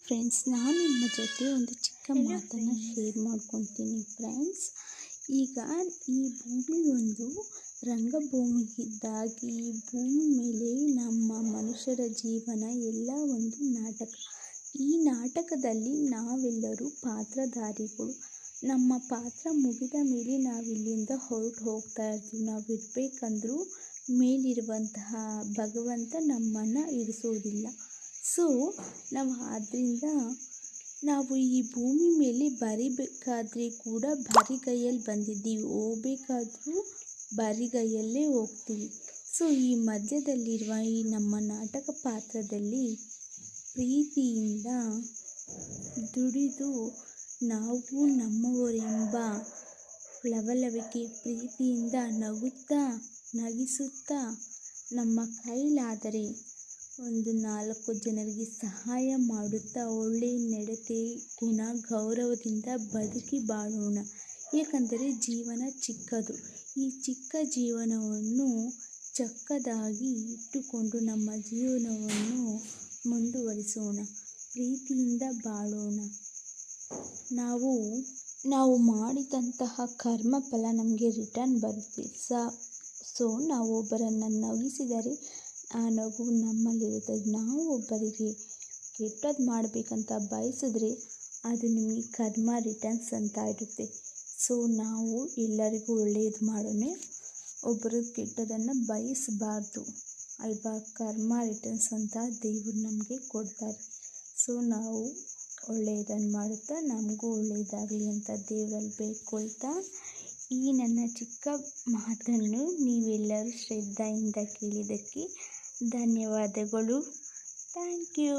Friends, ನಾನು ನಿಮ್ಮ ಜೊತೆ ಒಂದು ಚಿಕ್ಕ ಮಾತನ್ನು ಶೇರ್ ಮಾಡ್ಕೊತೀನಿ ಫ್ರೆಂಡ್ಸ್. ಈಗ ಈ ಭೂಮಿ ಒಂದು ರಂಗಭೂಮಿ ಇದ್ದಾಗಿ ಈ ಭೂಮಿ ಮೇಲೆ ನಮ್ಮ ಮನುಷ್ಯರ ಜೀವನ ಎಲ್ಲ ಒಂದು ನಾಟಕ. ಈ ನಾಟಕದಲ್ಲಿ ನಾವೆಲ್ಲರೂ ಪಾತ್ರಧಾರಿಗಳು. ನಮ್ಮ ಪಾತ್ರ ಮುಗಿದ ಮೇಲೆ ನಾವಿಲ್ಲಿಂದ ಹೊರಟು ಹೋಗ್ತಾ ಇರ್ತೀವಿ. ನಾವು ಇರಬೇಕಂದ್ರೂ ಮೇಲಿರುವಂತಹ ಭಗವಂತ ನಮ್ಮನ್ನು ಇರಿಸೋದಿಲ್ಲ. ಸೊ ಆದ್ದರಿಂದ ನಾವು ಈ ಭೂಮಿ ಮೇಲೆ ಬರಿಬೇಕಾದ್ರೆ ಕೂಡ ಬರಿಗೈಯಲ್ಲಿ ಬಂದಿದ್ದೀವಿ, ಹೋಗ್ಬೇಕಾದ್ರೂ ಬರಿಗೈಯಲ್ಲೇ ಹೋಗ್ತೀವಿ. ಸೊ ಈ ಮಧ್ಯದಲ್ಲಿರುವ ಈ ನಮ್ಮ ನಾಟಕ ಪಾತ್ರದಲ್ಲಿ ಪ್ರೀತಿಯಿಂದ ದುಡಿದು ನಾವು ನಮ್ಮವರೆಂಬ ಲವಲವಿಕೆ, ಪ್ರೀತಿಯಿಂದ ನಗುತ್ತಾ ನಗಿಸುತ್ತಾ ನಮ್ಮ ಕೈಲಾದರೆ ಒಂದು 4 ಜನರಿಗೆ ಸಹಾಯ ಮಾಡುತ್ತಾ ಒಳ್ಳೆಯ ನಡತೆ, ಗುಣ, ಗೌರವದಿಂದ ಬದುಕಿ ಬಾಳೋಣ. ಏಕೆಂದರೆ ಜೀವನ ಚಿಕ್ಕದು. ಈ ಚಿಕ್ಕ ಜೀವನವನ್ನು ಚಕ್ಕದಾಗಿ ಇಟ್ಟುಕೊಂಡು ನಮ್ಮ ಜೀವನವನ್ನು ಮುಂದುವರಿಸೋಣ. ಪ್ರೀತಿಯಿಂದ ಬಾಳೋಣ. ನಾವು ಮಾಡಿದಂತಹ ಕರ್ಮ ಫಲ ನಮಗೆ ರಿಟರ್ನ್ ಬರುತ್ತೆ. ಸೊ ನಾವು ಒಬ್ಬರನ್ನು ನಗಿಸಿದರೆ ಆ ನಗು ನಮ್ಮಲ್ಲಿರುತ್ತದೆ. ನಾವು ಒಬ್ಬರಿಗೆ ಕೆಟ್ಟದ್ದು ಮಾಡಬೇಕಂತ ಬಯಸಿದ್ರೆ ಅದು ನಿಮಗೆ ಕರ್ಮ ರಿಟರ್ನ್ಸ್ ಅಂತ ಇರುತ್ತೆ. ಸೊ ನಾವು ಎಲ್ಲರಿಗೂ ಒಳ್ಳೆಯದು ಮಾಡೋಣ, ಒಬ್ಬರು ಕೆಟ್ಟದನ್ನು ಬಯಸಬಾರ್ದು ಅಲ್ವಾ. ಕರ್ಮ ರಿಟರ್ನ್ಸ್ ಅಂತ ದೇವರು ನಮಗೆ ಕೊಡ್ತಾರೆ. ಸೊ ನಾವು ಒಳ್ಳೆಯದನ್ನು ಮಾಡುತ್ತಾ ನಮಗೂ ಒಳ್ಳೆಯದಾಗಲಿ ಅಂತ ದೇವರಲ್ಲಿ ಬೇಡ್ಕೊಳ್ತಾ ಈ ನನ್ನ ಚಿಕ್ಕ ಮಾತನ್ನು ನೀವೆಲ್ಲರೂ ಶ್ರದ್ಧೆಯಿಂದ ಕೇಳಿದ್ದಕ್ಕೆ ಧನ್ಯವಾದಗಳು. Thank you.